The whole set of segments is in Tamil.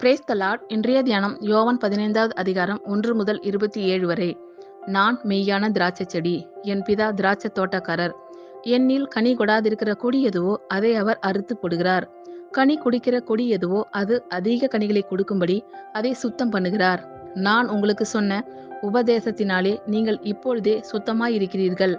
பிரேஸ் த லார்ட். இன்றைய தியானம் யோவான் 15வது அதிகாரம் 1 முதல் 27 வரை. நான் மெய்யான திராட்சை செடி, என் பிதா திராட்சை தோட்டக்காரர். என்னில் கனி கொடாதிருக்கிற கொடி எதுவோ அதை அவர் அறுத்து போடுகிறார். கனி குடிக்கிற கொடி எதுவோ அது அதிக கனிகளை கொடுக்கும்படி அதை சுத்தம் பண்ணுகிறார். நான் உங்களுக்கு சொன்ன உபதேசத்தினாலே நீங்கள் இப்பொழுதே சுத்தமாயிருக்கிறீர்கள்.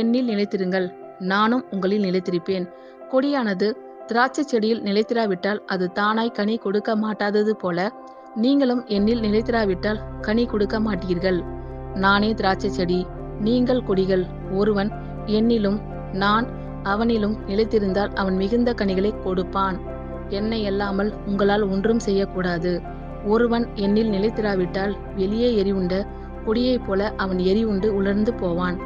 என்னில் நிலைத்திருங்கள், நானும் உங்களில் நிலைத்திருப்பேன். கொடியானது திராட்சை செடியில் நிலைத்திராவிட்டால் அது தானாய் கனி கொடுக்க மாட்டாதது போல நீங்களும் என்னில் நிலைத்திராவிட்டால் கனி கொடுக்க மாட்டீர்கள். நானே திராட்சை செடி, நீங்கள் கொடிகள். ஒருவன் என்னிலும் நான் அவனிலும் நிலைத்திருந்தால் அவன் மிகுந்த கனிகளை கொடுப்பான். என்னை அல்லாமல் உங்களால் ஒன்றும் செய்யக்கூடாது. ஒருவன் என்னில் நிலைத்திராவிட்டால் வெளியே எரிவுண்ட கொடியைப் போல அவன் எரிவுண்டு உலர்ந்து போவான்.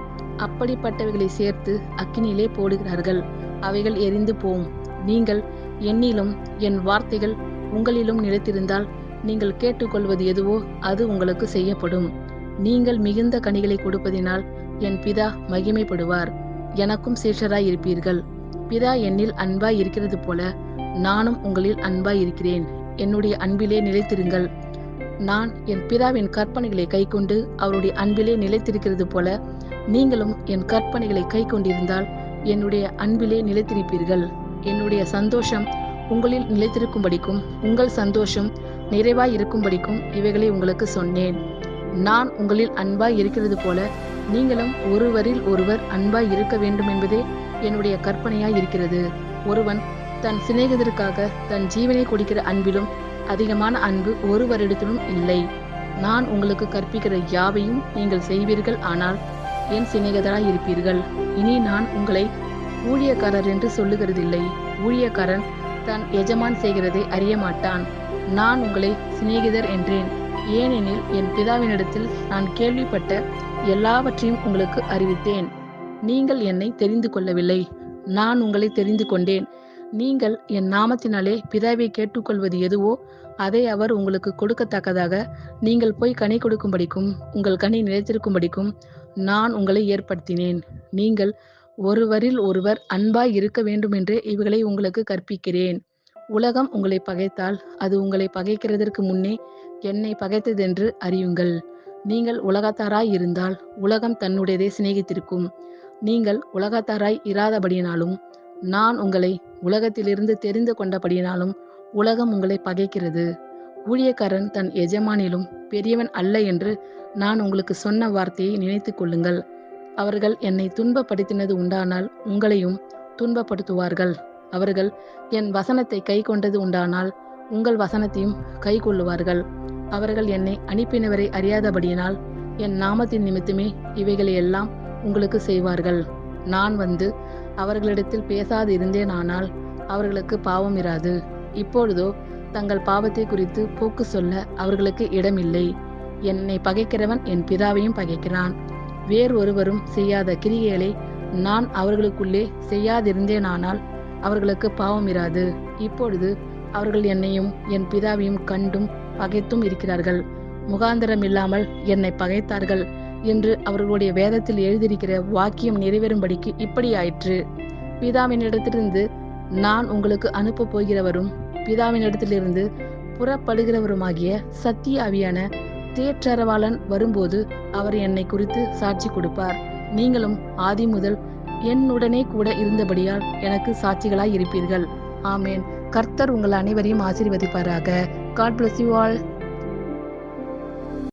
அப்படிப்பட்டவைகளை சேர்த்து அக்கினியிலே போடுகிறார்கள், அவைகள் எரிந்து போம். நீங்கள் என்னிலும் என் வார்த்தைகள் உங்களிலும் நிலைத்திருந்தால் நீங்கள் கேட்டுக்கொள்வது எதுவோ அது உங்களுக்கு செய்யப்படும். நீங்கள் மிகுந்த கனிகளை கொடுப்பதினால் என் பிதா மகிமைப்படுவார். எனக்கும் சீஷராய் இருப்பீர்கள். பிதா என்னில் அன்பாய் இருக்கிறது போல நானும் உங்களில் அன்பாய் இருக்கிறேன். என்னுடைய அன்பிலே நிலைத்திருங்கள். நான் என் பிதாவின் கற்பனைகளை கைக்கொண்டு அவருடைய அன்பிலே நிலைத்திருக்கிறது போல நீங்களும் என் கற்பனைகளை கைக்கொண்டிருந்தால் என்னுடைய அன்பிலே நிலைத்திருப்பீர்கள். என்னுடைய சந்தோஷம் உங்களில் நிலைத்திருக்கும்படிக்கும் உங்கள் சந்தோஷம் நிறைவாய் இருக்கும்படிக்கும் இவைகளை உங்களுக்கு சொன்னேன். நான் உங்களில் அன்பாய் இருக்கிறது போல நீங்களும் ஒருவரில் ஒருவர் அன்பாய் இருக்க வேண்டும் என்பதே என்னுடைய கற்பனையாய் இருக்கிறது. ஒருவன் தன் சிநேகிதருக்காக தன் ஜீவனை கொடுக்கிற அன்பிலும் அதிகமான அன்பு ஒருவரிடத்திலும் இல்லை. நான் உங்களுக்கு கற்பிக்கிற யாவையும் நீங்கள் செய்வீர்கள், ஆனால் என் சிநேகிதராய் இருப்பீர்கள். இனி நான் உங்களை ஊழியக்காரர் என்று சொல்லுகிறதில்லை. ஊழியக்காரன் தன் எஜமான் செய்கிறதை அறிய மாட்டான். நான் உங்களை சிநேகிதர் என்றேன், ஏனெனில் என் பிதாவினிடத்தில் நான் கேள்விப்பட்ட எல்லாவற்றையும் உங்களுக்கு அறிவித்தேன். நீங்கள் என்னை தெரிந்து கொள்ளவில்லை, நான் உங்களை தெரிந்து கொண்டேன். நீங்கள் என் நாமத்தினாலே பிதாவை கேட்டுக்கொள்வது எதுவோ அதை அவர் உங்களுக்கு கொடுக்கத்தக்கதாக நீங்கள் போய் கனி கொடுக்கும்படிக்கும் உங்கள் கனி நிலைத்திருக்கும்படிக்கும் நான் உங்களை ஏற்படுத்தினேன். நீங்கள் ஒருவரில் ஒருவர் அன்பாய் இருக்க வேண்டுமென்றே இவைகளை உங்களுக்கு கற்பிக்கிறேன். உலகம் உங்களை பகைத்தால் அது உங்களை பகைக்கிறதற்கு முன்னே என்னை பகைத்ததென்று அறியுங்கள். நீங்கள் உலகத்தாராய் இருந்தால் உலகம் தன்னுடையதை சிநேகித்திருக்கும். நீங்கள் உலகத்தாராய் இராதபடியினாலும் நான் உங்களை உலகத்திலிருந்து தெரிந்து கொண்டபடியினாலும் உலகம் உங்களை பகைக்கிறது. ஊழியக்காரன் தன் எஜமானிலும் பெரியவன் அல்ல என்று நான் உங்களுக்கு சொன்ன வார்த்தையை நினைத்து கொள்ளுங்கள். அவர்கள் என்னை துன்பப்படுத்தினது உண்டானால் உங்களையும் துன்பப்படுத்துவார்கள். அவர்கள் என் வசனத்தை கை கொண்டது உண்டானால் உங்கள் வசனத்தையும் கை கொள்ளுவார்கள். அவர்கள் என்னை அனுப்பினவரை அறியாதபடியினால் என் நாமத்தின் நிமித்தமே இவைகளை எல்லாம் உங்களுக்கு செய்வார்கள். நான் வந்து அவர்களிடத்தில் பேசாது இருந்தேனானால் அவர்களுக்கு பாவம் இராது. இப்பொழுதோ தங்கள் பாவத்தை குறித்து போக்கு சொல்ல அவர்களுக்கு இடமில்லை. என்னை பகைக்கிறவன் என் பிதாவையும் பகைக்கிறான். வேறொருவரும் செய்யாத கிரியைகளை நான் அவர்களுக்குள்ளே செய்யாதிருந்தேனானால் அவர்களுக்கு பாவம் இராது. இப்பொழுது அவர்கள் என்னையும் என் பிதாவையும் கண்டும் பகைத்தும் இருக்கிறார்கள். முகாந்தரம் இல்லாமல் என்னை பகைத்தார்கள் என்று அவர்களுடைய வேதத்தில் எழுதியிருக்கிற வாக்கியம் நிறைவேறும்படிக்கு இப்படி ஆயிற்று. பிதாவினிடத்திலிருந்து நான் உங்களுக்கு அனுப்ப போகிறவரும் பிதாவினிடத்திலிருந்து புறப்படுகிறவருமாகிய சத்திய ஆவியான தேற்றரவாளன் வரும்போது அவர் என்னை குறித்து சாட்சி கொடுப்பார். நீங்களும் ஆதி முதல் என்னுடனே கூட இருந்தபடியால் எனக்கு சாட்சிகளாய் இருப்பீர்கள். ஆமேன். கர்த்தர் உங்கள் அனைவரையும் ஆசீர்வதிப்பாராக. God bless you all.